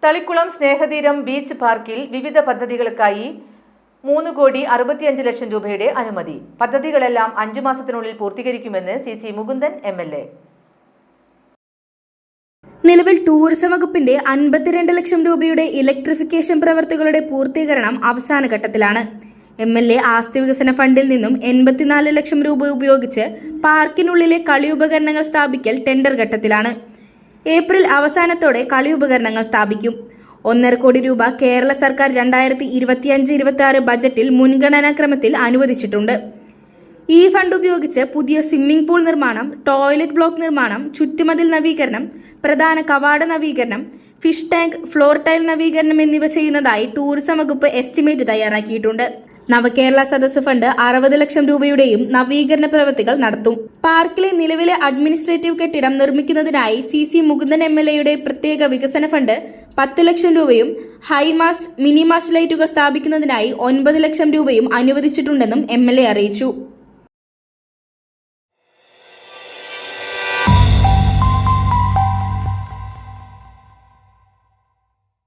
തളിക്കുളം സ്നേഹതീരം beach പാർക്കിൽ വിവിധ പദ്ധതികൾക്കായി 3,65,00,000 രൂപയുടെ അനുമതി. പദ്ധതികളെല്ലാം 5 മാസത്തിനുള്ളിൽ പൂർത്തീകരിക്കുമെന്ന് CC മുകുന്ദൻ MLA. നിലവിൽ ടൂറിസം വകുപ്പിന്റെ 52 ലക്ഷം രൂപയുടെ ഇലക്ട്രിഫിക്കേഷൻ പ്രവൃത്തികളുടെ പൂർത്തീകരണം അവസാന ഘട്ടത്തിലാണ്. MLA ആസ്തി വികസന ഫണ്ടിൽ നിന്നും 84 ലക്ഷം രൂപ ഉപയോഗിച്ച് പാർക്കിനുള്ളിലെ കളി ഉപകരണങ്ങൾ സ്ഥാപിക്കൽ ടെൻഡർ ഘട്ടത്തിലാണ്. ഏപ്രിൽ അവസാനത്തോടെ കളി ഉപകരണങ്ങൾ സ്ഥാപിക്കും. 1.5 കോടി രൂപ കേരള സർക്കാർ 2025-26 ബജറ്റിൽ മുൻഗണനാക്രമത്തിൽ അനുവദിച്ചിട്ടുണ്ട്. ഈ ഫണ്ട് ഉപയോഗിച്ച് പുതിയ സ്വിമ്മിംഗ് പൂൾ നിർമ്മാണം, ടോയ്ലറ്റ് ബ്ലോക്ക് നിർമ്മാണം, ചുറ്റുമതിൽ നവീകരണം, പ്രധാന കവാട നവീകരണം, ഫിഷ് ടാങ്ക്, ഫ്ലോർ ടൈൽ നവീകരണം എന്നിവ ചെയ്യുന്നതായി ടൂറിസം വകുപ്പ് എസ്റ്റിമേറ്റ് തയ്യാറാക്കിയിട്ടുണ്ട്. നവകേരള സദസ് ഫണ്ട് 60 ലക്ഷം രൂപയുടെയും നവീകരണ പ്രവൃത്തികൾ നടത്തും. പാർക്കിലെ നിലവിലെ അഡ്മിനിസ്ട്രേറ്റീവ് കെട്ടിടം നിർമ്മിക്കുന്നതിനായി CC മുകുന്ദൻ MLAയുടെ പ്രത്യേക വികസന ഫണ്ട് 10 ലക്ഷം രൂപയും ഹൈമാസ്റ്റ്, മിനിമാസ്റ്റ് ലൈറ്റുകൾ സ്ഥാപിക്കുന്നതിനായി 9 ലക്ഷം രൂപയും അനുവദിച്ചിട്ടുണ്ടെന്നും MLA അറിയിച്ചു.